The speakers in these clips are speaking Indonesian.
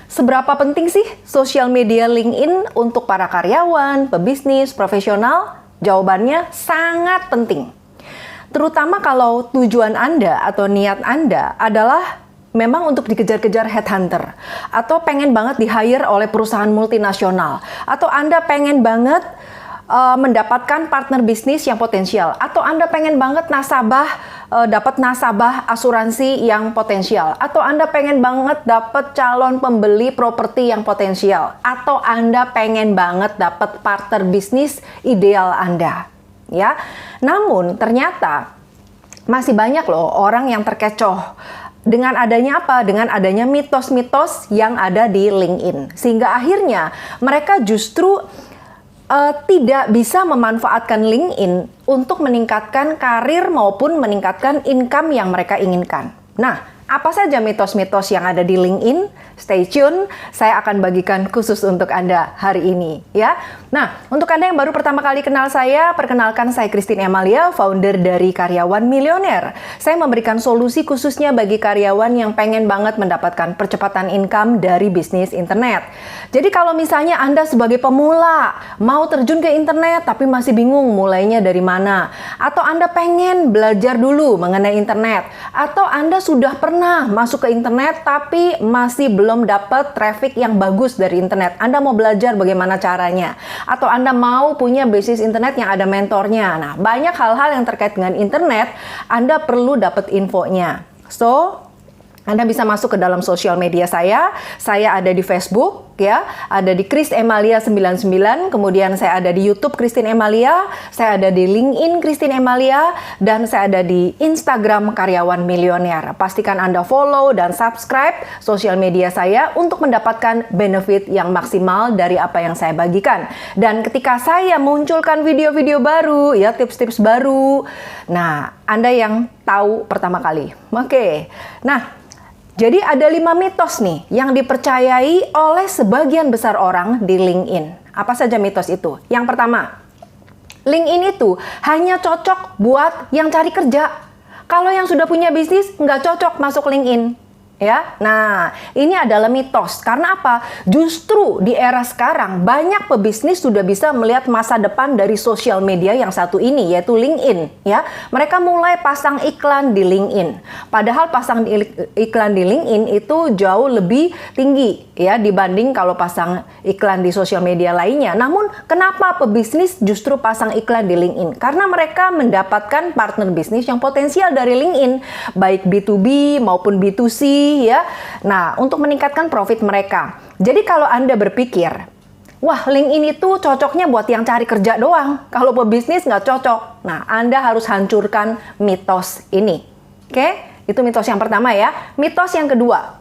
Seberapa penting sih sosial media LinkedIn untuk para karyawan, pebisnis, profesional? Jawabannya sangat penting. Terutama kalau tujuan Anda atau niat Anda adalah memang untuk dikejar-kejar headhunter, atau pengen banget di-hire oleh perusahaan multinasional, atau Anda pengen banget mendapatkan partner bisnis yang potensial, atau Anda pengen banget dapat nasabah asuransi yang potensial, atau Anda pengen banget dapat calon pembeli properti yang potensial, atau Anda pengen banget dapat partner bisnis ideal Anda, ya. Namun ternyata masih banyak loh orang yang terkecoh dengan adanya apa? Dengan adanya mitos-mitos yang ada di LinkedIn, sehingga akhirnya mereka justru tidak bisa memanfaatkan LinkedIn untuk meningkatkan karir maupun meningkatkan income yang mereka inginkan. Nah, apa saja mitos-mitos yang ada di LinkedIn? Stay tune, saya akan bagikan khusus untuk Anda hari ini, ya. Nah, untuk Anda yang baru pertama kali kenal saya, perkenalkan saya Christine Emalia, founder dari Karyawan Milioner. Saya memberikan solusi khususnya bagi karyawan yang pengen banget mendapatkan percepatan income dari bisnis internet. Jadi kalau misalnya Anda sebagai pemula mau terjun ke internet tapi masih bingung mulainya dari mana, atau Anda pengen belajar dulu mengenai internet, atau Anda sudah pernah masuk ke internet tapi masih belum dapat traffic yang bagus dari internet, Anda mau belajar bagaimana caranya, atau Anda mau punya bisnis internet yang ada mentornya. Nah, banyak hal-hal yang terkait dengan internet, Anda perlu dapat infonya. So, Anda bisa masuk ke dalam sosial media saya ada di Facebook, ya, ada di Chris Emalia 99, kemudian saya ada di YouTube Christine Emalia, saya ada di LinkedIn Christine Emalia, dan saya ada di Instagram Karyawan Milioner. Pastikan Anda follow dan subscribe sosial media saya untuk mendapatkan benefit yang maksimal dari apa yang saya bagikan. Dan ketika saya munculkan video-video baru, ya, tips-tips baru, nah, Anda yang tahu pertama kali. Oke. Nah, jadi ada 5 mitos nih yang dipercayai oleh sebagian besar orang di LinkedIn. Apa saja mitos itu? Yang pertama, LinkedIn itu hanya cocok buat yang cari kerja. Kalau yang sudah punya bisnis, nggak cocok masuk LinkedIn. Ya, nah ini adalah mitos. Karena apa? Justru di era sekarang banyak pebisnis sudah bisa melihat masa depan dari sosial media yang satu ini, yaitu LinkedIn. Ya, mereka mulai pasang iklan di LinkedIn. Padahal pasang iklan di LinkedIn itu jauh lebih tinggi, ya, dibanding kalau pasang iklan di sosial media lainnya. Namun kenapa pebisnis justru pasang iklan di LinkedIn? Karena mereka mendapatkan partner bisnis yang potensial dari LinkedIn, baik B2B maupun B2C. Ya, nah, untuk meningkatkan profit mereka. Jadi kalau Anda berpikir, wah, LinkedIn itu cocoknya buat yang cari kerja doang, kalau pebisnis nggak cocok. Nah, Anda harus hancurkan mitos ini. Oke, itu mitos yang pertama, ya. Mitos yang kedua,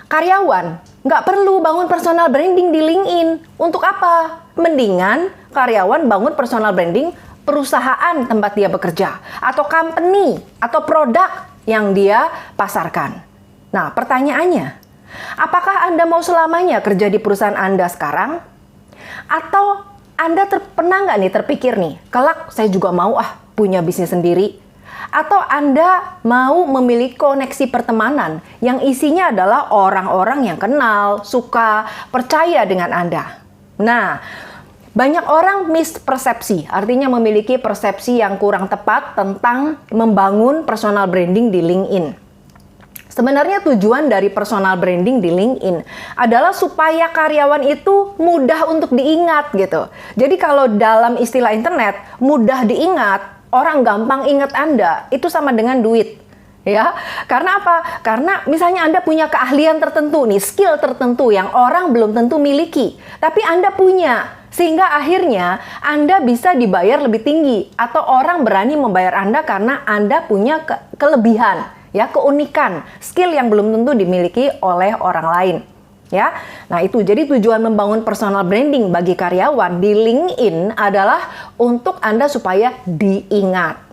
karyawan nggak perlu bangun personal branding di LinkedIn. Untuk apa? Mendingan karyawan bangun personal branding perusahaan tempat dia bekerja, atau company, atau produk yang dia pasarkan. Nah, pertanyaannya, apakah Anda mau selamanya kerja di perusahaan Anda sekarang? Atau Anda pernah nggak nih terpikir nih, kelak saya juga mau punya bisnis sendiri? Atau Anda mau memiliki koneksi pertemanan yang isinya adalah orang-orang yang kenal, suka, percaya dengan Anda? Nah, banyak orang mispersepsi, artinya memiliki persepsi yang kurang tepat tentang membangun personal branding di LinkedIn. Sebenarnya tujuan dari personal branding di LinkedIn adalah supaya karyawan itu mudah untuk diingat gitu. Jadi kalau dalam istilah internet, mudah diingat, orang gampang ingat Anda, itu sama dengan duit. Ya, karena apa? Karena misalnya Anda punya keahlian tertentu nih, skill tertentu yang orang belum tentu miliki, tapi Anda punya, sehingga akhirnya Anda bisa dibayar lebih tinggi, atau orang berani membayar Anda karena Anda punya kelebihan, ya, keunikan, skill yang belum tentu dimiliki oleh orang lain. Ya, nah itu jadi tujuan membangun personal branding bagi karyawan di LinkedIn adalah untuk Anda supaya diingat.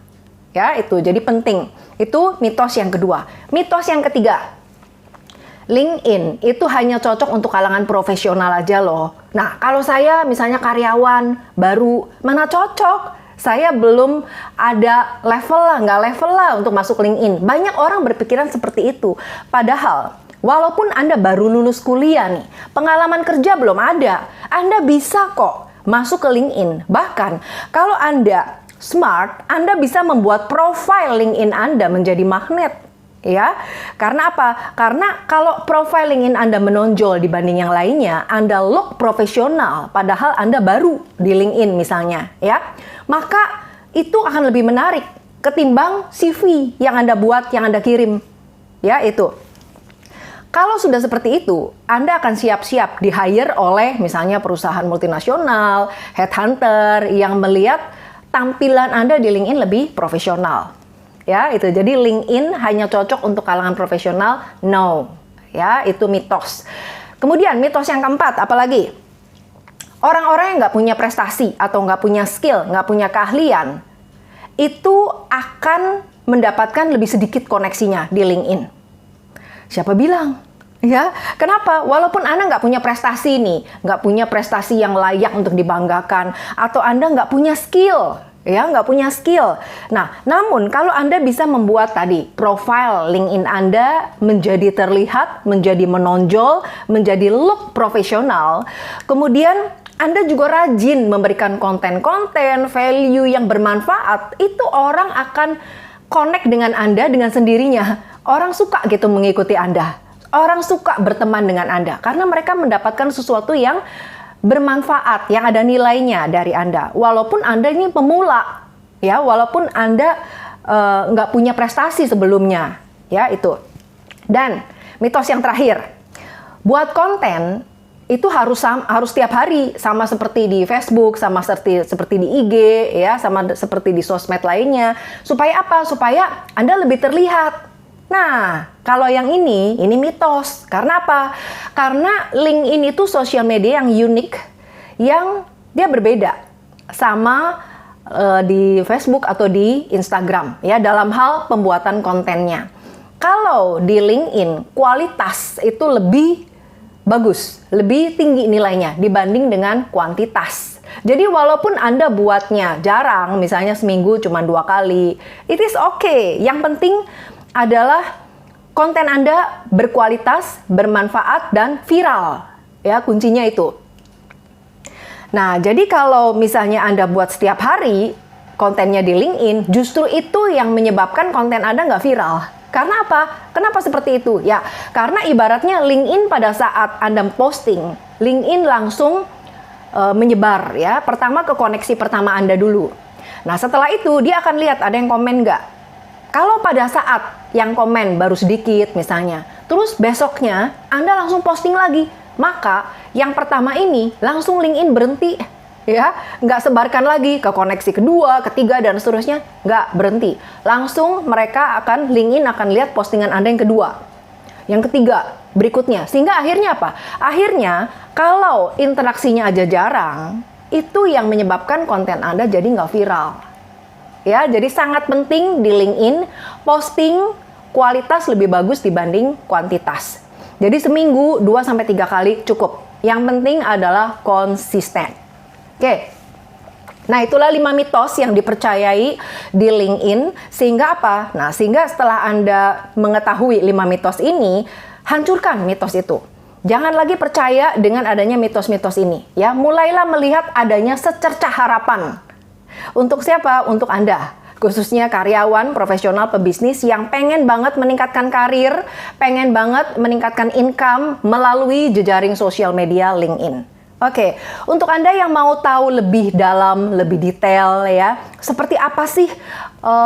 Ya, itu jadi penting. Itu mitos yang kedua. Mitos yang ketiga, LinkedIn itu hanya cocok untuk kalangan profesional aja loh. Nah, kalau saya misalnya karyawan baru, mana cocok? Saya belum ada level lah, nggak level lah untuk masuk LinkedIn. Banyak orang berpikiran seperti itu. Padahal Walaupun Anda baru lulus kuliah nih, pengalaman kerja belum ada, Anda bisa kok masuk ke LinkedIn. Bahkan kalau Anda smart, Anda bisa membuat profile LinkedIn Anda menjadi magnet. Ya, karena apa? Karena kalau profile LinkedIn Anda menonjol dibanding yang lainnya, Anda look profesional, padahal Anda baru di LinkedIn misalnya, ya, maka itu akan lebih menarik ketimbang CV yang Anda buat, yang Anda kirim, ya itu. Kalau sudah seperti itu, Anda akan siap-siap di-hire oleh misalnya perusahaan multinasional, headhunter yang melihat tampilan Anda di LinkedIn lebih profesional. Ya, itu. Jadi LinkedIn hanya cocok untuk kalangan profesional? No. Ya, itu mitos. Kemudian mitos yang keempat, apalagi? Orang-orang yang nggak punya prestasi atau nggak punya skill, nggak punya keahlian, itu akan mendapatkan lebih sedikit koneksinya di LinkedIn. Siapa bilang? Ya, kenapa? Walaupun Anda nggak punya prestasi nih, nggak punya prestasi yang layak untuk dibanggakan, atau Anda nggak punya skill, ya, nggak punya skill. Nah, namun kalau Anda bisa membuat tadi profile LinkedIn Anda menjadi terlihat, menjadi menonjol, menjadi look profesional, kemudian Anda juga rajin memberikan konten-konten, value yang bermanfaat, itu orang akan connect dengan Anda dengan sendirinya. Orang suka gitu mengikuti Anda. Orang suka berteman dengan Anda karena mereka mendapatkan sesuatu yang bermanfaat, yang ada nilainya dari Anda. Walaupun Anda ini pemula, ya, walaupun Anda nggak punya prestasi sebelumnya, ya itu. Dan mitos yang terakhir, buat konten itu harus tiap hari, sama seperti di Facebook, sama seperti di IG, ya, sama seperti di sosmed lainnya. Supaya apa? Supaya Anda lebih terlihat. Nah, kalau yang ini mitos. Karena apa? Karena LinkedIn itu sosial media yang unik, yang dia berbeda sama di Facebook atau di Instagram, ya, dalam hal pembuatan kontennya. Kalau di LinkedIn, kualitas itu lebih bagus, lebih tinggi nilainya dibanding dengan kuantitas. Jadi walaupun Anda buatnya jarang, misalnya seminggu cuma 2 kali, it is okay. Yang penting adalah konten Anda berkualitas, bermanfaat, dan viral. Ya, kuncinya itu. Nah, jadi kalau misalnya Anda buat setiap hari kontennya di LinkedIn, justru itu yang menyebabkan konten Anda nggak viral. Karena apa? Kenapa seperti itu? Ya, karena ibaratnya LinkedIn pada saat Anda posting, LinkedIn langsung menyebar, ya. Pertama ke koneksi pertama Anda dulu. Nah, setelah itu dia akan lihat ada yang komen nggak. Kalau pada saat yang komen baru sedikit misalnya, terus besoknya Anda langsung posting lagi, maka yang pertama ini langsung LinkedIn berhenti, ya, nggak sebarkan lagi ke koneksi kedua, ketiga, dan seterusnya, nggak berhenti. Langsung LinkedIn akan lihat postingan Anda yang kedua, yang ketiga, berikutnya. Sehingga akhirnya apa? Akhirnya kalau interaksinya aja jarang, itu yang menyebabkan konten Anda jadi nggak viral. Ya, jadi sangat penting di LinkedIn posting kualitas lebih bagus dibanding kuantitas. Jadi seminggu 2-3 kali cukup. Yang penting adalah konsisten. Oke. Nah, itulah 5 mitos yang dipercayai di LinkedIn. Sehingga apa? Nah, sehingga setelah Anda mengetahui 5 mitos ini, hancurkan mitos itu. Jangan lagi percaya dengan adanya mitos-mitos ini. Ya, mulailah melihat adanya secercah harapan. Untuk siapa? Untuk Anda. Khususnya karyawan, profesional, pebisnis yang pengen banget meningkatkan karir, pengen banget meningkatkan income melalui jejaring sosial media LinkedIn. Oke, untuk Anda yang mau tahu lebih dalam, lebih detail, ya, seperti apa sih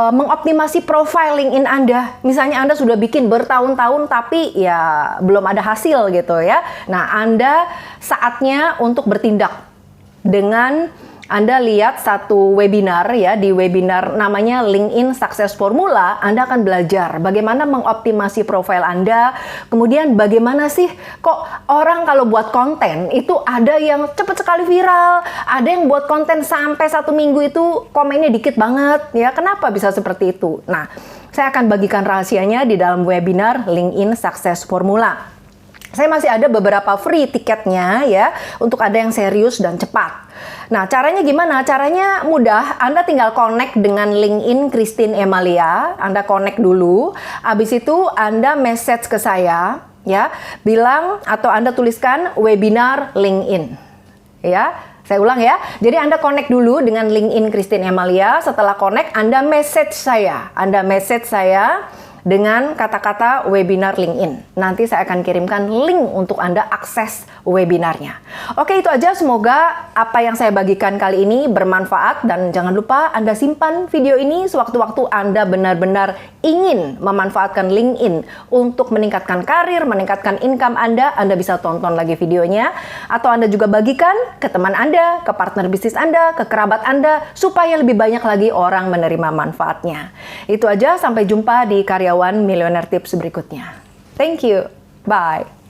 mengoptimasi profile LinkedIn Anda? Misalnya Anda sudah bikin bertahun-tahun tapi ya belum ada hasil gitu, ya. Nah, Anda saatnya untuk bertindak dengan Anda lihat satu webinar, ya, di webinar namanya LinkedIn Success Formula. Anda akan belajar bagaimana mengoptimasi profil Anda, kemudian bagaimana sih kok orang kalau buat konten itu ada yang cepat sekali viral, ada yang buat konten sampai 1 minggu itu komennya dikit banget, ya, kenapa bisa seperti itu? Nah, saya akan bagikan rahasianya di dalam webinar LinkedIn Success Formula. Saya masih ada beberapa free tiketnya, ya, untuk ada yang serius dan cepat. Nah, caranya gimana? Caranya mudah. Anda tinggal connect dengan LinkedIn Christine Emalia. Anda connect dulu. Habis itu Anda message ke saya. ya, bilang atau Anda tuliskan webinar LinkedIn. Ya, saya ulang ya. Jadi Anda connect dulu dengan LinkedIn Christine Emalia. Setelah connect, Anda message saya. Dengan kata-kata webinar LinkedIn. Nanti saya akan kirimkan link untuk Anda akses webinarnya. Oke, itu aja. Semoga apa yang saya bagikan kali ini bermanfaat. Dan jangan lupa Anda simpan video ini sewaktu-waktu Anda benar-benar ingin memanfaatkan LinkedIn untuk meningkatkan karir, meningkatkan income Anda. Anda bisa tonton lagi videonya. Atau Anda juga bagikan ke teman Anda, ke partner bisnis Anda, ke kerabat Anda, supaya lebih banyak lagi orang menerima manfaatnya. Itu aja. Sampai jumpa di Karyawan Milioner Tips berikutnya. Thank you. Bye.